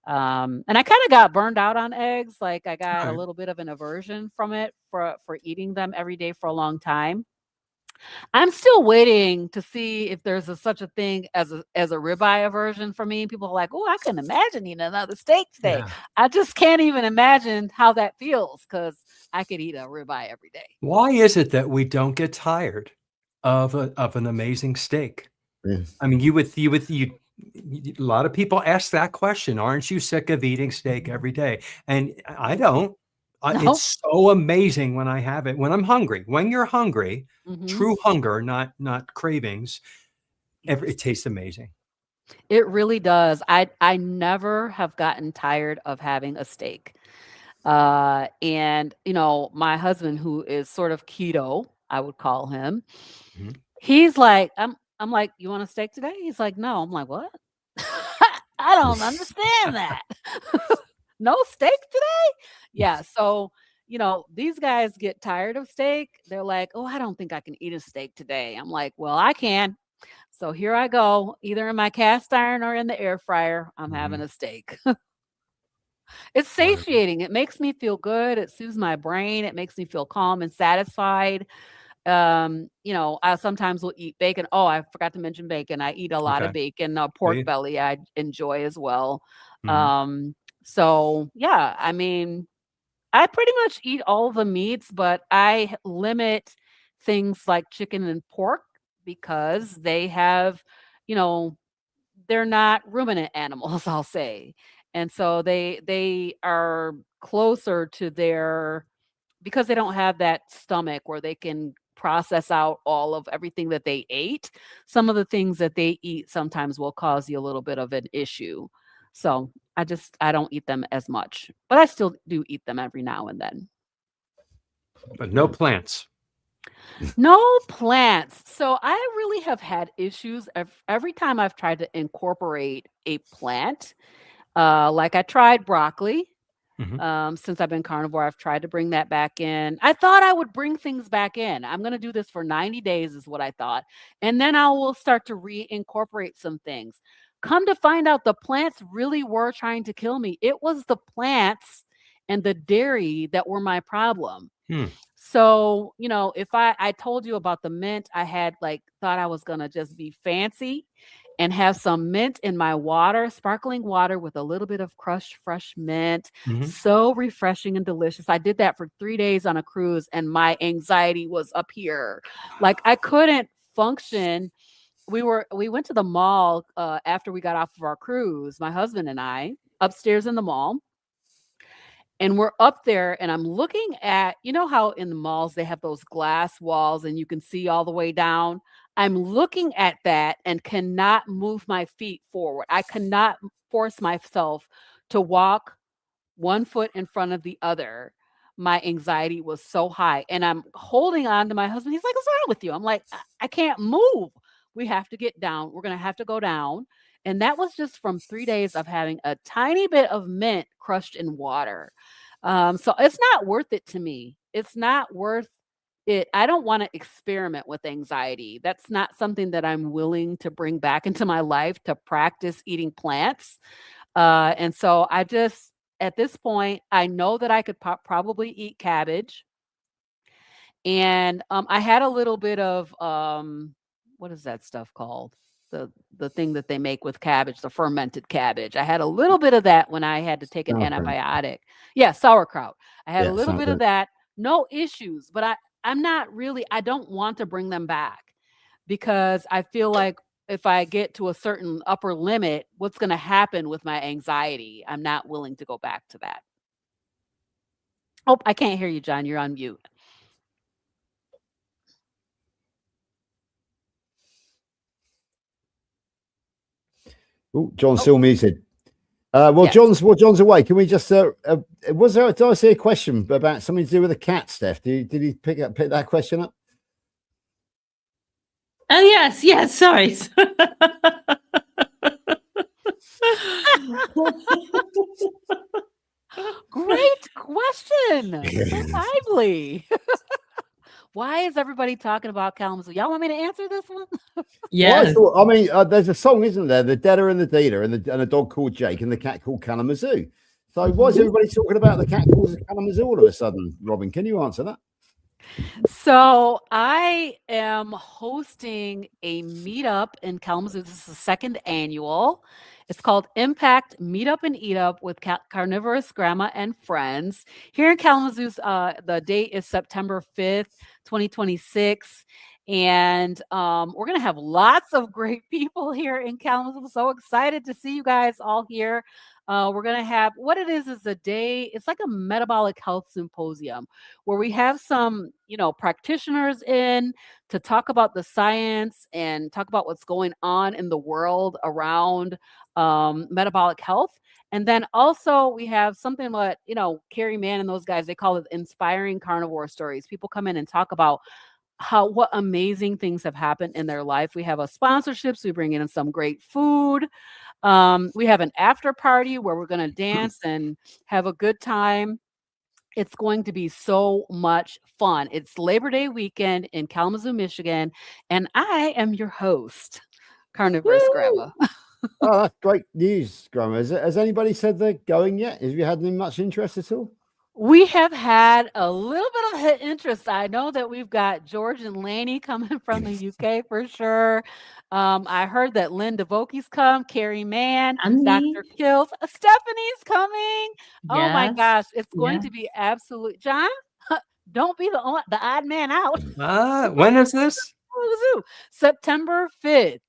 And I kind of got burned out on eggs. Like I got a little bit of an aversion from it for eating them every day for a long time. I'm still waiting to see if there's such a thing as a ribeye aversion for me. People are like, "Oh, I couldn't imagine eating another steak today." Yeah. I just can't even imagine how that feels because I could eat a ribeye every day. Why is it that we don't get tired of an amazing steak? Yeah. I mean, a lot of people ask that question. Aren't you sick of eating steak every day? And I don't. No. It's so amazing when I have it. When I'm hungry. When you're hungry, true hunger, not cravings. It tastes amazing. It really does. I never have gotten tired of having a steak. And my husband, who is sort of keto, I would call him, he's like, I'm like, you want a steak today? He's like, no. I'm like, what? I don't understand that. No steak today? Yeah. So, these guys get tired of steak. They're like, oh, I don't think I can eat a steak today. I'm like, well, I can. So here I go, either in my cast iron or in the air fryer. I'm having a steak. It's satiating. It makes me feel good. It soothes my brain. It makes me feel calm and satisfied. I sometimes will eat bacon. Oh, I forgot to mention bacon. I eat a lot of bacon. Pork belly I enjoy as well. So yeah, I mean, I pretty much eat all the meats, but I limit things like chicken and pork because they have, they're not ruminant animals, I'll say. And so they are closer to because they don't have that stomach where they can process out all of everything that they ate. Some of the things that they eat sometimes will cause you a little bit of an issue. So I don't eat them as much, but I still do eat them every now and then. But no plants. No plants. So I really have had issues every time I've tried to incorporate a plant. Like I tried broccoli. Since I've been carnivore, I've tried to bring that back in. I thought I would bring things back in. I'm going to do this for 90 days is what I thought. And then I will start to reincorporate some things. come to find out, the plants really were trying to kill me. It was the plants and the dairy that were my problem. So, if I told you about the mint, I had thought I was going to just be fancy and have some mint in my water, sparkling water with a little bit of crushed fresh mint. So refreshing and delicious. I did that for 3 days on a cruise, and my anxiety was up here. I couldn't function. We went to the mall after we got off of our cruise, my husband and I, upstairs in the mall. And we're up there, and I'm looking at, how in the malls they have those glass walls and you can see all the way down. I'm looking at that and cannot move my feet forward. I cannot force myself to walk one foot in front of the other. My anxiety was so high, and I'm holding on to my husband. He's like, "What's wrong with you?" I'm like, I can't move. We have to get down. We're going to have to go down. And that was just from 3 days of having a tiny bit of mint crushed in water. So it's not worth it to me. It's not worth it. I don't want to experiment with anxiety. That's not something that I'm willing to bring back into my life, to practice eating plants. And so I just, at this point, I know that I could probably eat cabbage. And I had a little bit of, what is that stuff called? The thing that they make with cabbage, the fermented cabbage. I had a little bit of that when I had to take an antibiotic. Yeah, sauerkraut. I had a little bit of that. No issues, but I'm not really, I don't want to bring them back, because I feel like if I get to a certain upper limit, what's going to happen with my anxiety? I'm not willing to go back to that. Oh, I can't hear you, John. You're on mute. Oh, John's still muted. Yes. John's away. Can we just? Was there? Did I see a question about something to do with the cat, Steph? Did he pick that question up? Oh yes. Sorry. Great question. So lively. Why is everybody talking about Kalamazoo? Y'all want me to answer this one? Yeah. Well, there's a song, isn't there? The Deader and the Dealer, and a dog called Jake, and the cat called Kalamazoo. So why is everybody talking about the cat called Kalamazoo all of a sudden? Robin, can you answer that? So I am hosting a meetup in Kalamazoo. This is the second annual. It's called Impact Meetup and Eat Up with Carnivorous Grandma and Friends. Here in Kalamazoo, the date is September 5th, 2026. And we're going to have lots of great people here in Kalamazoo. So excited to see you guys all here. We're going to have, what it is a day, it's like a metabolic health symposium where we have some, practitioners in to talk about the science and talk about what's going on in the world around metabolic health. And then also we have something like, Carrie Mann and those guys, they call it inspiring carnivore stories. People come in and talk about what amazing things have happened in their life. We have a sponsorships. We bring in some great food. We have an after party where we're going to dance and have a good time. It's going to be so much fun. It's Labor Day weekend in Kalamazoo, Michigan, and I am your host, Carnivorous Grandma. Oh, that's great news, Grandma. Has anybody said they're going yet? Have you had any much interest at all? We have had a little bit of interest. I know that we've got George and Laney coming from the UK for sure. I heard that Lynn DeVoke's come, Carrie Mann, Dr. Kills, Stephanie's coming. Yes. Oh my gosh, it's going to be absolute. John, don't be the odd man out. When is this? September 5th.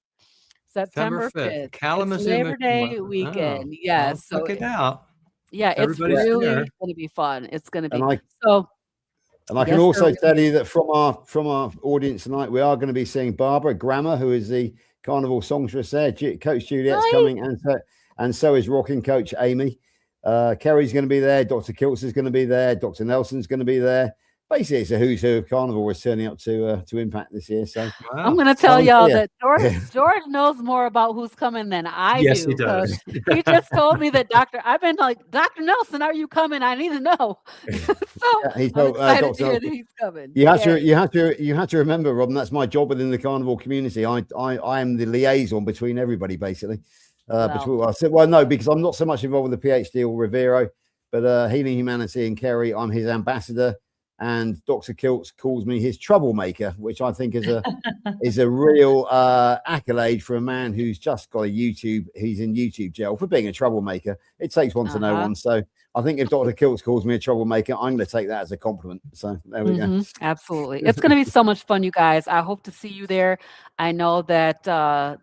September 5th. Kalamazoo Labor Day weekend. Oh, yes. Well, check it out. Yeah, it's really going to be fun. It's going to be so. And I can also tell you that from our audience tonight, we are going to be seeing Barbara Grammer, who is the Carnival songstress there. Coach Juliet's coming, and so is rocking Coach Amy. Kerry's going to be there. Dr. Kiltz is going to be there. Dr. Nelson's going to be there. Basically, it's a who's who of Carnivore is turning up to Impact this year. So I'm going to tell y'all that George knows more about who's coming than I do. Yes, he does. He just told me that I've been like, Dr. Nelson, are you coming? I need to know. So he told, I'm excited to hear that he's coming. You have to remember, Robin, that's my job within the Carnivore community. I am the liaison between everybody, basically. Between I said, well, no, because I'm not so much involved with the PhD or Rivero, but Healing Humanity and Kerry, I'm his ambassador, and Dr. Kiltz calls me his troublemaker, which I think is a real accolade for a man who's just got a YouTube. He's in YouTube jail for being a troublemaker. It takes one to know one. So I think if Dr. Kiltz calls me a troublemaker, I'm going to take that as a compliment. So there we go. Absolutely. It's going to be so much fun, you guys. I hope to see you there. I know that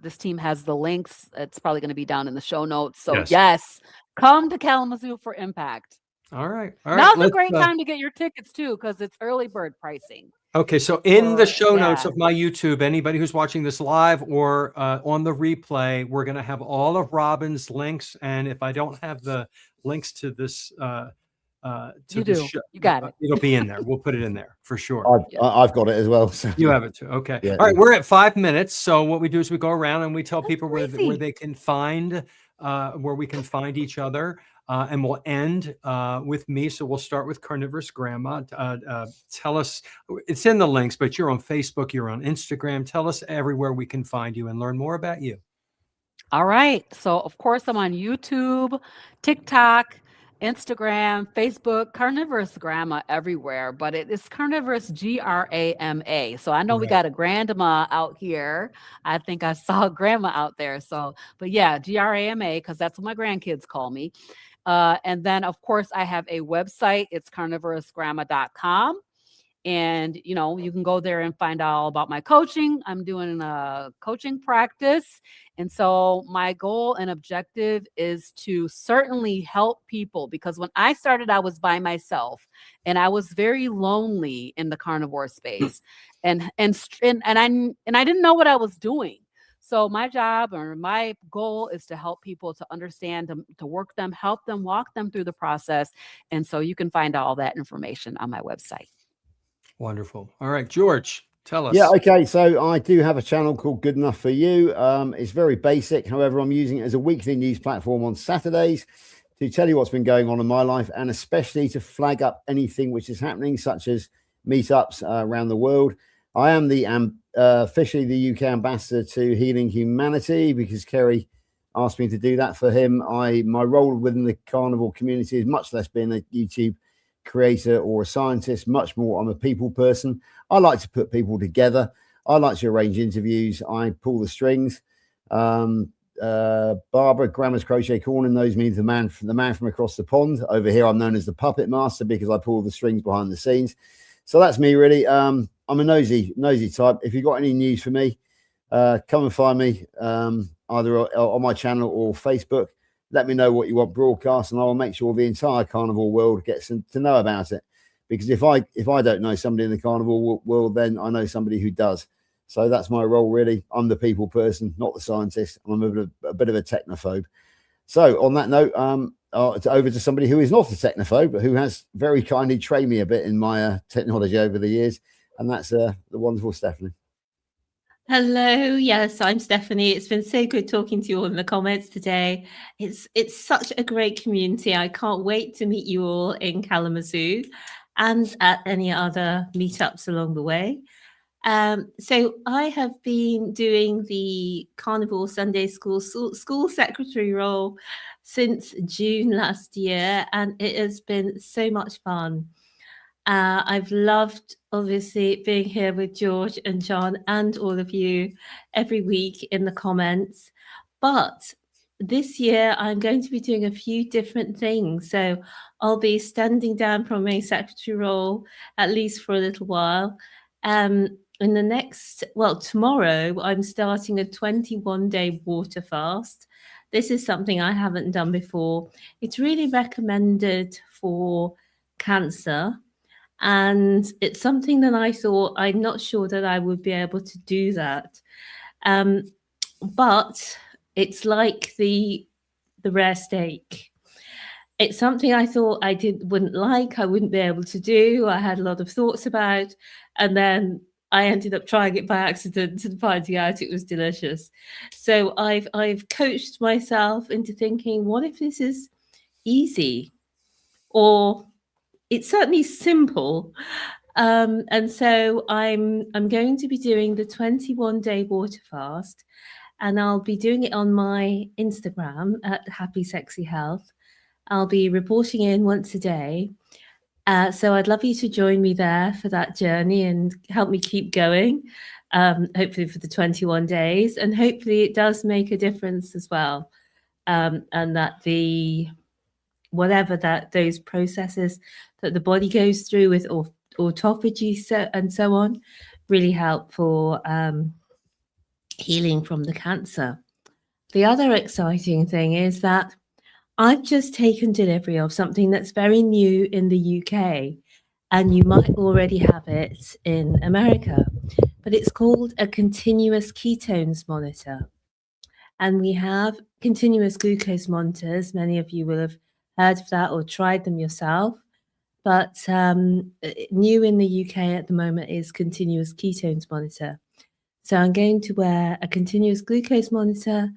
this team has the links. It's probably going to be down in the show notes. So yes, come to Kalamazoo for Impact. All right. Now's a great time to get your tickets too, because it's early bird pricing. Okay, so in the show notes of my YouTube, anybody who's watching this live or on the replay, we're going to have all of Robin's links. And if I don't have the links to this, show, you got it. It'll be in there. We'll put it in there for sure. I've got it as well. So. You have it too. Okay. Yeah, all right. We're at 5 minutes. So what we do is we go around and we tell people where they can find, where we can find each other. And we'll end with me. So we'll start with Carnivorous Grandma. Tell us, it's in the links, but you're on Facebook, you're on Instagram. Tell us everywhere we can find you and learn more about you. All right. So, of course, I'm on YouTube, TikTok, Instagram, Facebook, Carnivorous Grandma everywhere, but it is Carnivorous Grama. So I know we got a grandma out here. I think I saw a grandma out there. So, but yeah, Grama, because that's what my grandkids call me. And then, of course, I have a website. It's carnivorousgrandma.com. And, you know, you can go there and find out all about my coaching. I'm doing a coaching practice. And so my goal and objective is to certainly help people, because when I started, I was by myself and I was very lonely in the carnivore space. And I didn't know what I was doing. So my job or my goal is to help people to understand, to work them, help them, walk them through the process. And so you can find all that information on my website. Wonderful. All right, George, tell us. Yeah, okay. So I do have a channel called Good Enough for You. It's very basic. However, I'm using it as a weekly news platform on Saturdays to tell you what's been going on in my life, and especially to flag up anything which is happening, such as meetups around the world. I am the officially the UK ambassador to Healing Humanity, because Kerry asked me to do that for him. My role within the carnivore community is much less being a YouTube creator or a scientist, much more I'm a people person. I like to put people together. I like to arrange interviews. I pull the strings. Barbara, Grandma's Crochet Corner, knows me, the man from across the pond. Over here, I'm known as the puppet master because I pull the strings behind the scenes. So that's me, really. I'm a nosy type. If you've got any news for me, come and find me either on my channel or Facebook. Let me know what you want broadcast, and I will make sure the entire carnivore world gets to know about it. Because if I don't know somebody in the carnivore world, then I know somebody who does. So that's my role, really. I'm the people person, not the scientist. I'm a bit of a technophobe. So on that note, over to somebody who is not a technophobe, but who has very kindly trained me a bit in my technology over the years, and that's the wonderful Stephanie. Hello, yes, I'm Stephanie. It's been so good talking to you all in the comments today. It's such a great community. I can't wait to meet you all in Kalamazoo and at any other meetups along the way. So I have been doing the Carnivore Sunday School secretary role since June last year, and it has been so much fun. I've loved, obviously, being here with George and John and all of you every week in the comments. But this year, I'm going to be doing a few different things. So I'll be standing down from my secretary role, at least for a little while. In the next, tomorrow, I'm starting a 21-day water fast. This is something I haven't done before. It's really recommended for cancer. And it's something that I thought, I'm not sure that I would be able to do that. But it's like the rare steak. It's something I thought I wouldn't like, I wouldn't be able to do. I had a lot of thoughts about, and then I ended up trying it by accident and finding out it was delicious. So I've coached myself into thinking, what if this is easy? Or it's certainly simple. And so I'm going to be doing the 21-day water fast. and I'll be doing it on my Instagram at Happy Sexy Health. I'll be reporting in once a day. So I'd love you to join me there for that journey and help me keep going, hopefully for the 21 days. And hopefully it does make a difference as well. And that whatever that those processes that the body goes through with autophagy and so on really help for healing from the cancer. The other exciting thing is that I've just taken delivery of something that's very new in the UK, and you might already have it in America, but it's called a continuous ketones monitor. And we have continuous glucose monitors. Many of you will have heard of that or tried them yourself. But new in the UK at the moment is continuous ketones monitor. So I'm going to wear a continuous glucose monitor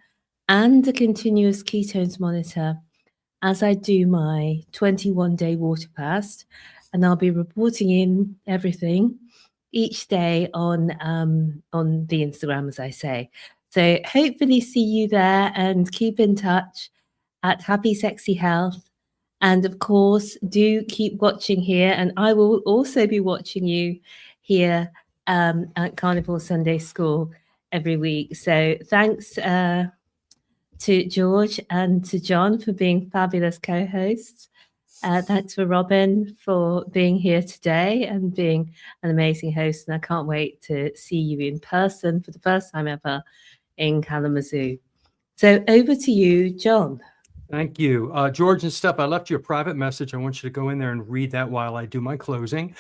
and a continuous ketones monitor as I do my 21-day water fast, and I'll be reporting in everything each day on the Instagram, as I say. So hopefully see you there, and keep in touch at Happy Sexy Health. And of course, do keep watching here, and I will also be watching you here at Carnivore Sunday School every week. So thanks to George and to John for being fabulous co-hosts. Thanks for Robin for being here today and being an amazing host. And I can't wait to see you in person for the first time ever in Kalamazoo. So over to you, John. Thank you. George and Steph, I left you a private message. I want you to go in there and read that while I do my closing.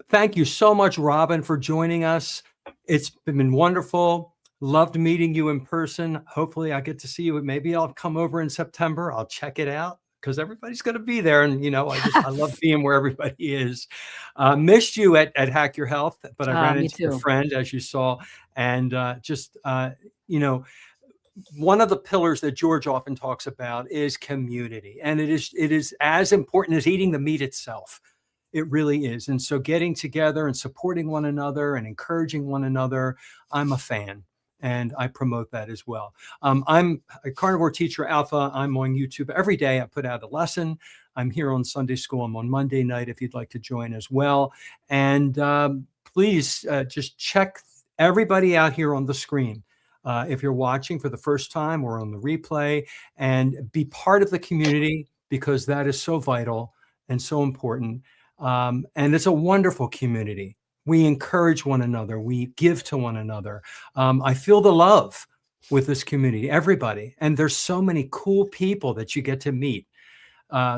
Thank you so much, Robin, for joining us. It's been wonderful. Loved meeting you in person. Hopefully I get to see you. Maybe I'll come over in September. I'll check it out because everybody's going to be there. And, I love being where everybody is. Missed you at Hack Your Health, but I ran into your friend, as you saw. And one of the pillars that George often talks about is community. And it is as important as eating the meat itself. It really is. And so getting together and supporting one another and encouraging one another, I'm a fan. And I promote that as well. I'm a Carnivore Teacher Alpha. I'm on YouTube every day. I put out a lesson. I'm here on Sunday School. I'm on Monday night if you'd like to join as well. And please just check everybody out here on the screen. If you're watching for the first time or on the replay, and be part of the community, because that is so vital and so important. And it's a wonderful community. We encourage one another. We give to one another. I feel the love with this community, everybody. And there's so many cool people that you get to meet.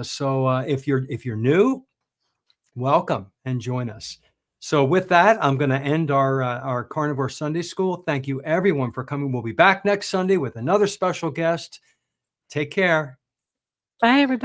So if you're new, welcome and join us. So with that, I'm going to end our Carnivore Sunday School. Thank you, everyone, for coming. We'll be back next Sunday with another special guest. Take care. Bye, everybody.